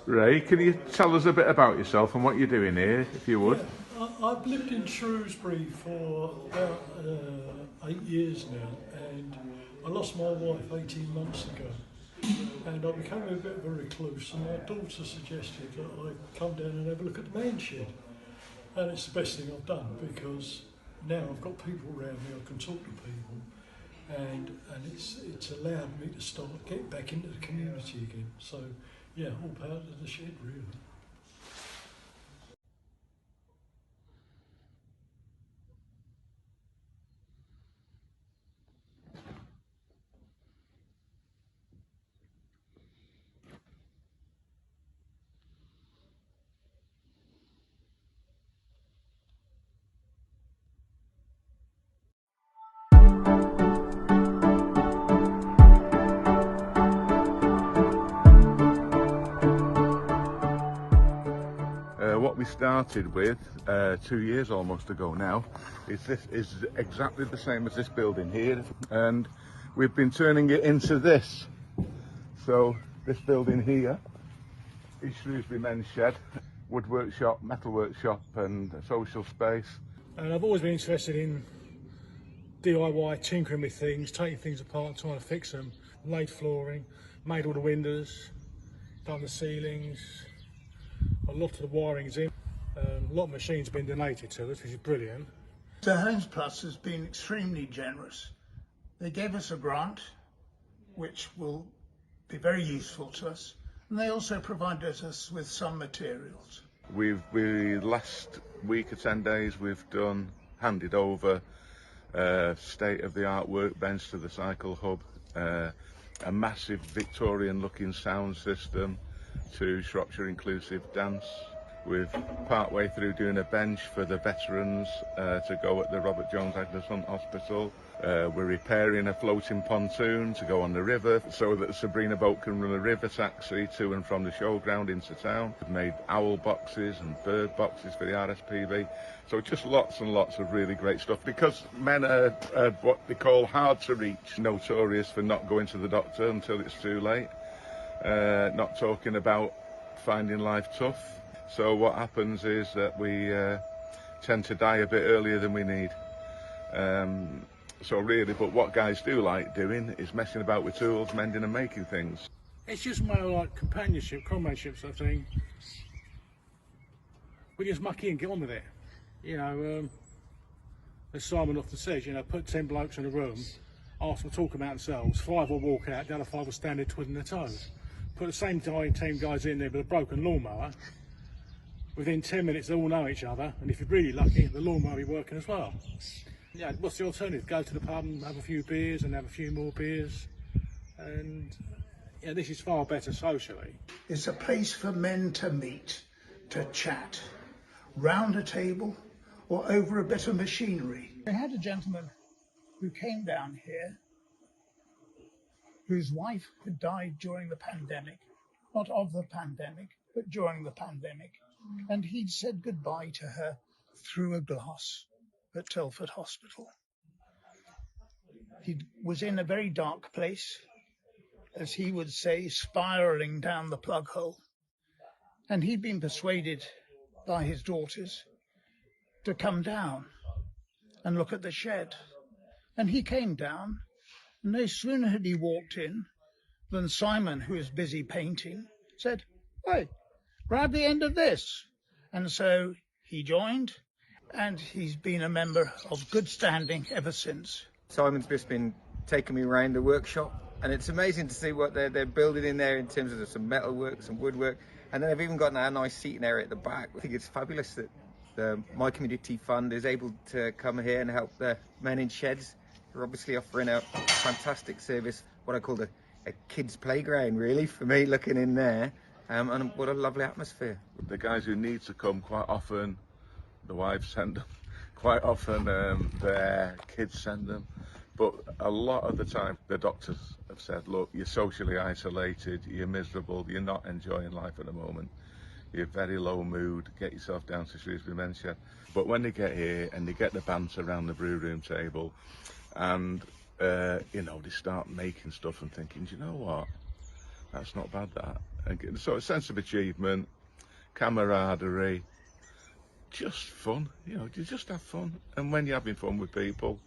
Ray, can you tell us a bit about yourself and what you're doing here, if you would? Yeah, I've lived in Shrewsbury for about 8 years now, and I lost my wife 18 months ago, and I became a bit of a recluse, and my daughter suggested that I come down and have a look at the man shed, and it's the best thing I've done, because now I've got people around me, I can talk to people, and it's allowed me to start getting back into the community again. So yeah, all power to the shed, really. What we started with 2 years almost ago now is exactly the same as this building here, and we've been turning it into this. So this building here is Shrewsbury Mens Shed, wood workshop, metal workshop and a social space. And I've always been interested in DIY, tinkering with things, taking things apart, trying to fix them. Laid flooring, made all the windows, done the ceilings. A lot of the wiring's in. A lot of machines have been donated to us, which is brilliant. So Homes Plus has been extremely generous. They gave us a grant, which will be very useful to us, and they also provided us with some materials. Last week or 10 days we've handed over state-of-the-art workbench to the cycle hub, a massive Victorian looking sound system to Shropshire Inclusive Dance. We're part way through doing a bench for the veterans to go at the Robert Jones Agnes Hunt Hospital. We're repairing a floating pontoon to go on the river so that the Sabrina boat can run a river taxi to and from the showground into town. We've made owl boxes and bird boxes for the RSPB. So just lots and lots of really great stuff, because men are what they call hard to reach, notorious for not going to the doctor until it's too late. Not talking about finding life tough. So what happens is that we tend to die a bit earlier than we need. So really, but what guys do like doing is messing about with tools, mending and making things. It's just more like companionship, comradeship sort of thing. We just muck in, get on with it. You know, as Simon often says, you know, put 10 blokes in a room, ask them to talk about themselves, 5 will walk out, the other 5 will stand there twiddling their toes. Put the same team guys in there with a broken lawnmower. Within 10 minutes they all know each other, and if you're really lucky, the lawnmower will be working as well. Yeah, what's the alternative? Go to the pub and have a few beers and have a few more beers, and yeah, this is far better socially. It's a place for men to meet, to chat, round a table or over a bit of machinery. I had a gentleman who came down here whose wife had died during the pandemic, not of the pandemic, but during the pandemic. And he'd said goodbye to her through a glass at Telford Hospital. He was in a very dark place, as he would say, spiralling down the plug hole. And he'd been persuaded by his daughters to come down and look at the shed. And he came down, and no sooner had he walked in than Simon, who was busy painting, said, "Hey, grab the end of this." And so he joined, and he's been a member of good standing ever since. Simon's just been taking me around the workshop, and it's amazing to see what they're building in there in terms of some metal work, some woodwork, and then they've even got a nice seating area at the back. I think it's fabulous that the My Community Fund is able to come here and help the men in sheds. They're obviously offering a fantastic service, what I call a kids' playground, really, for me, looking in there. And what a lovely atmosphere. The guys who need to come, quite often the wives send them, quite often their kids send them, but a lot of the time the doctors have said, look, you're socially isolated, you're miserable, you're not enjoying life at the moment, you're very low mood, get yourself down to Shrewsbury Mens Shed. But when they get here and they get the banter around the brew room table, and you know, they start making stuff and thinking, do you know what, that's not bad, that. and get sort of sense of achievement, camaraderie, just fun. You know, you just have fun. And when you're having fun with people,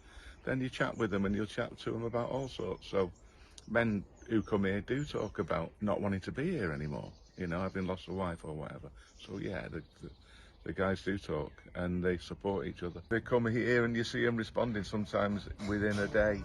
then you chat with them and you'll chat to them about all sorts. So men who come here do talk about not wanting to be here anymore, you know, having lost a wife or whatever. So yeah, the guys do talk and they support each other. They come here and you see them responding sometimes within a day.